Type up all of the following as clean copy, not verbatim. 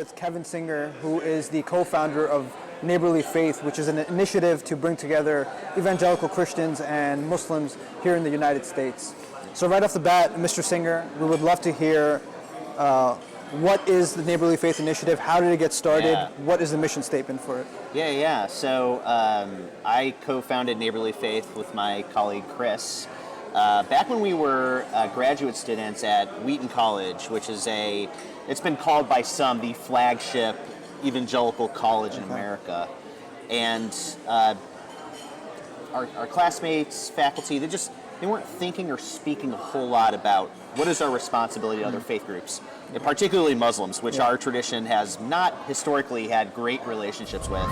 with Kevin Singer, who is the co-founder of Neighborly Faith, which is an initiative to bring together evangelical Christians and Muslims here in the United States. So right off the bat, Mr. Singer, we would love to hear what is the Neighborly Faith Initiative? How did it get started? Yeah. What is the mission statement for it? Yeah. So I co-founded Neighborly Faith with my colleague Chris back when we were graduate students at Wheaton College, which is it's been called by some the flagship evangelical college in America. And our classmates, faculty, they weren't thinking or speaking a whole lot about what is our responsibility to other faith groups, and particularly Muslims, which our tradition has not historically had great relationships with.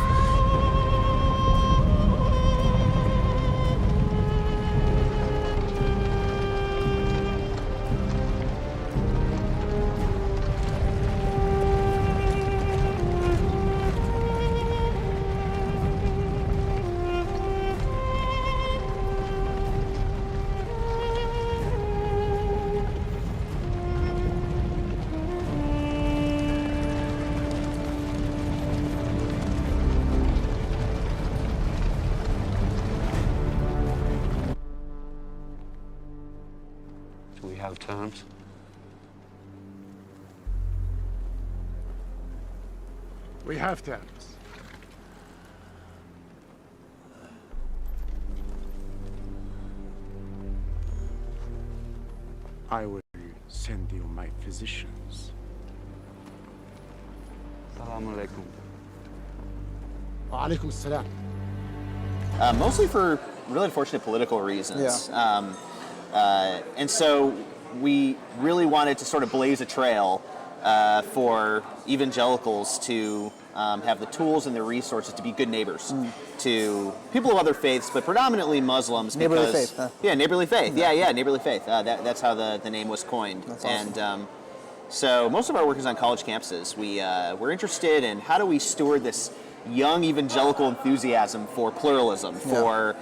Do we have terms? We have terms. I will send you my physicians. Assalamu alaikum. Wa alaikum assalam. Mostly for really unfortunate political reasons. And so we really wanted to sort of blaze a trail for evangelicals to have the tools and the resources to be good neighbors to people of other faiths, but predominantly Muslims. Neighborly Faith, huh? Yeah, Neighborly Faith. Yeah, Neighborly Faith. That's how the name was coined. That's awesome. And so most of our work is on college campuses. We're interested in how do we steward this young evangelical enthusiasm for pluralism, for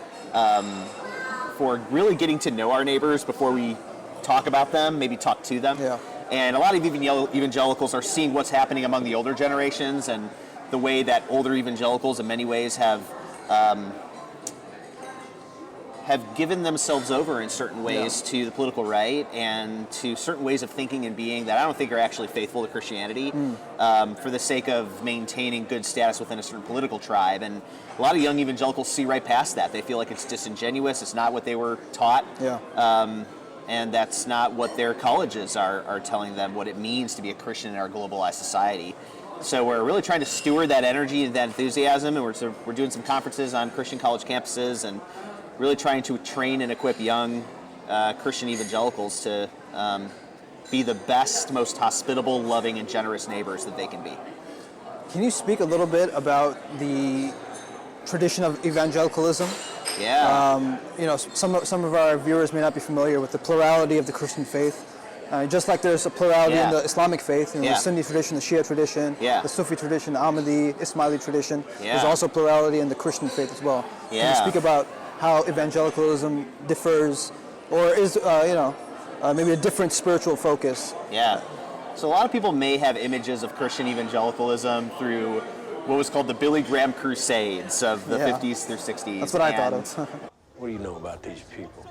really getting to know our neighbors before we talk about them, maybe talk to them. Yeah. And a lot of evangelicals are seeing what's happening among the older generations and the way that older evangelicals in many ways have given themselves over in certain ways to the political right and to certain ways of thinking and being that I don't think are actually faithful to Christianity for the sake of maintaining good status within a certain political tribe. And a lot of young evangelicals see right past that. They feel like it's disingenuous. It's not what they were taught. And that's not what their colleges are telling them what it means to be a Christian in our globalized society. So we're really trying to steward that energy and that enthusiasm, and we're doing some conferences on Christian college campuses and really trying to train and equip young Christian evangelicals to be the best, most hospitable, loving, and generous neighbors that they can be. Can you speak a little bit about the tradition of evangelicalism? Yeah. Some of our viewers may not be familiar with the plurality of the Christian faith. Just like there's a plurality in the Islamic faith, the Sunni tradition, the Shia tradition, the Sufi tradition, the Ahmadi, Ismaili tradition. There's also plurality in the Christian faith as well. Can you speak about how evangelicalism differs, or is maybe a different spiritual focus? Yeah. So a lot of people may have images of Christian evangelicalism through what was called the Billy Graham Crusades of the 50s through 60s. That's what I thought of. What do you know about these people?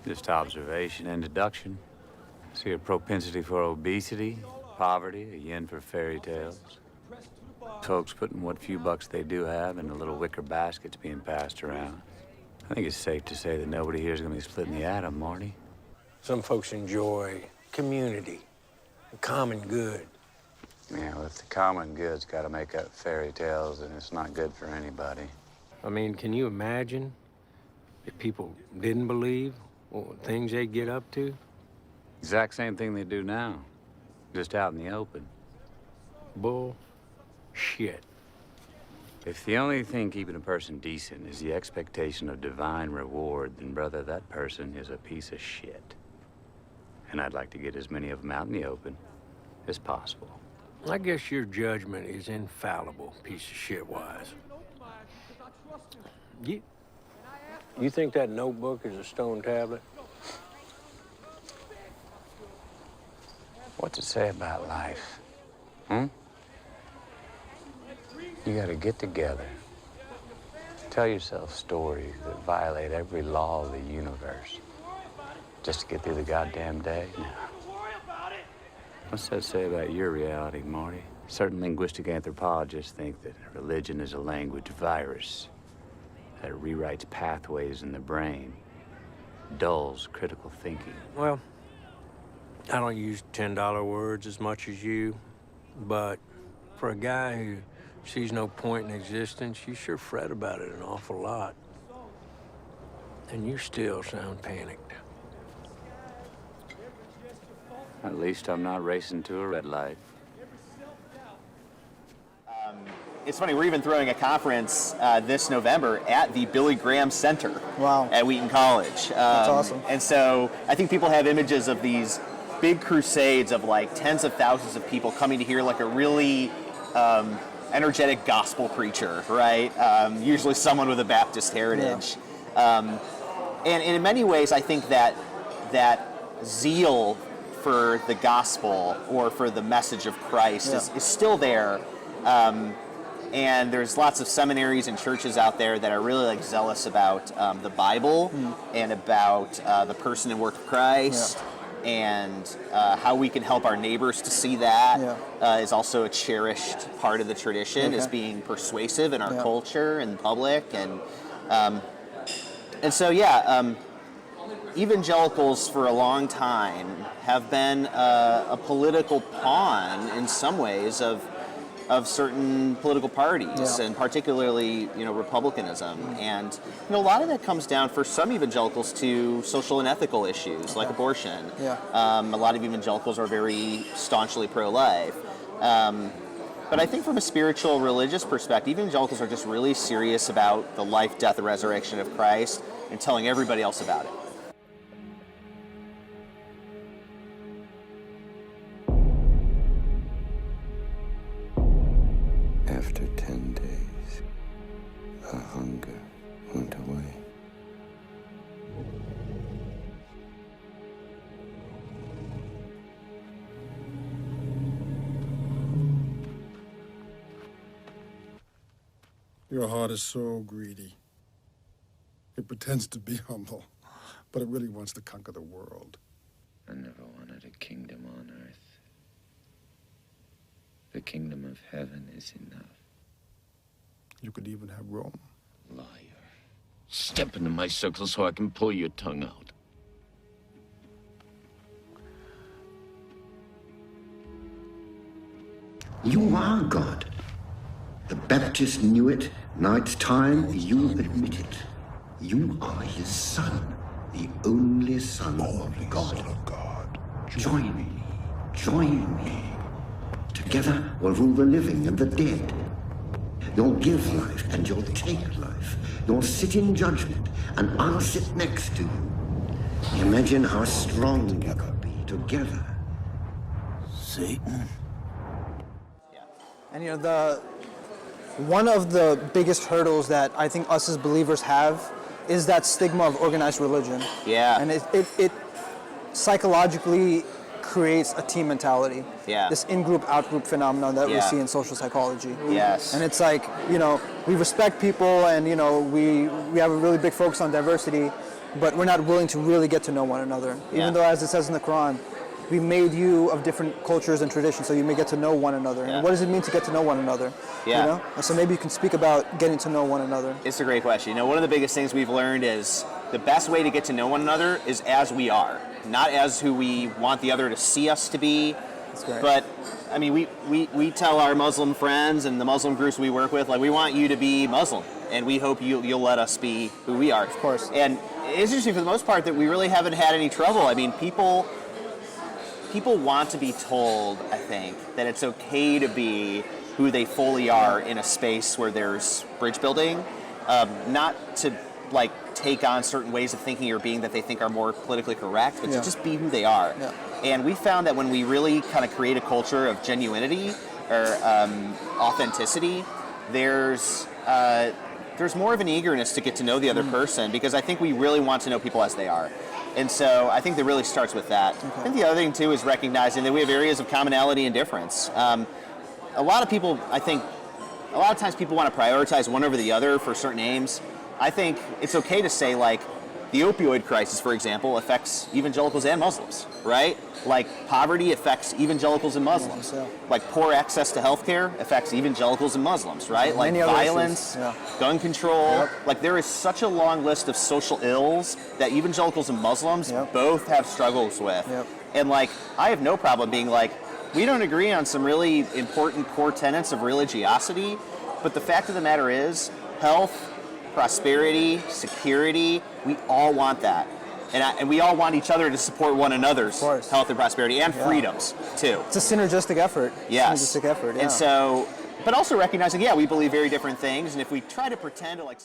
Just observation and deduction. See a propensity for obesity, poverty, a yen for fairy tales. Folks putting what few bucks they do have in the little wicker baskets being passed around. I think it's safe to say that nobody here is going to be splitting the atom, Marty. Some folks enjoy community, the common good. Yeah, well, if the common good's got to make up fairy tales, then it's not good for anybody. I mean, can you imagine if people didn't believe things they get up to? Exact same thing they do now, just out in the open. Bullshit. If the only thing keeping a person decent is the expectation of divine reward, then, brother, that person is a piece of shit. And I'd like to get as many of them out in the open as possible. I guess your judgment is infallible, piece of shit-wise. You think that notebook is a stone tablet? What's it say about life? You gotta get together. Tell yourself stories that violate every law of the universe. Just to get through the goddamn day? No. What's that say about your reality, Marty? Certain linguistic anthropologists think that religion is a language virus that rewrites pathways in the brain, dulls critical thinking. Well, I don't use $10 words as much as you, but for a guy who sees no point in existence, you sure fret about it an awful lot. And you still sound panicked. At least I'm not racing to a red light. It's funny, we're even throwing a conference this November at the Billy Graham Center at Wheaton College. That's awesome. And so I think people have images of these big crusades of like tens of thousands of people coming to hear like a really energetic gospel preacher, right? Usually someone with a Baptist heritage. And in many ways, I think that zeal for the gospel or for the message of Christ is still there. And there's lots of seminaries and churches out there that are really like zealous about the Bible and about the person and work of Christ and how we can help our neighbors to see that is also a cherished part of the tradition, is being persuasive in our culture and public. And so, evangelicals for a long time have been a political pawn in some ways of certain political parties, and particularly, Republicanism. And, a lot of that comes down for some evangelicals to social and ethical issues like abortion. A lot of evangelicals are very staunchly pro-life. But I think from a spiritual, religious perspective, evangelicals are just really serious about the life, death, and resurrection of Christ and telling everybody else about it. After 10 days, her hunger went away. Your heart is so greedy. It pretends to be humble, but it really wants to conquer the world. I never wanted a kingdom on earth. The kingdom of heaven is enough. You could even have Rome. Liar. Step into my circle so I can pull your tongue out. You are God. The Baptist knew it. Now it's time you admit it. You are his son, the only son of God. Join me. Join me. Together we'll rule the living and the dead. You'll give life and you'll take life. You'll sit in judgment and I'll sit next to you. Imagine how strong we could be together. Satan. And one of the biggest hurdles that I think us as believers have is that stigma of organized religion. And it psychologically creates a team mentality. This in-group, out-group phenomenon that we see in social psychology. And it's like, we respect people and, we have a really big focus on diversity, but we're not willing to really get to know one another. Even though, as it says in the Quran, we made you of different cultures and traditions so you may get to know one another. And what does it mean to get to know one another? And so maybe you can speak about getting to know one another. It's a great question. One of the biggest things we've learned is the best way to get to know one another is as we are, not as who we want the other to see us to be. That's great. But I mean, we tell our Muslim friends and the Muslim groups we work with, like, we want you to be Muslim, and we hope you'll let us be who we are. Of course. And it's interesting for the most part that we really haven't had any trouble. I mean, people want to be told, I think, that it's okay to be who they fully are in a space where there's bridge building, not to take on certain ways of thinking or being that they think are more politically correct, but to just be who they are. And we found that when we really kind of create a culture of genuinity or authenticity, there's more of an eagerness to get to know the other person, because I think we really want to know people as they are. And so I think that really starts with that. I think the other thing, too, is recognizing that we have areas of commonality and difference. a lot of people, I think, a lot of times people want to prioritize one over the other for certain aims. I think it's okay to say, like, the opioid crisis, for example, affects evangelicals and Muslims, right? Like, poverty affects evangelicals and Muslims. Like, poor access to healthcare affects evangelicals and Muslims, right? Like, violence, gun control. Like, there is such a long list of social ills that evangelicals and Muslims both have struggles with. And, like, I have no problem being like, we don't agree on some really important core tenets of religiosity, but the fact of the matter is, health, prosperity, security, we all want that. And we all want each other to support one another's health and prosperity and freedoms, too. It's a synergistic effort. Yes. Synergistic effort, And so, but also recognizing, we believe very different things, and if we try to pretend to, like...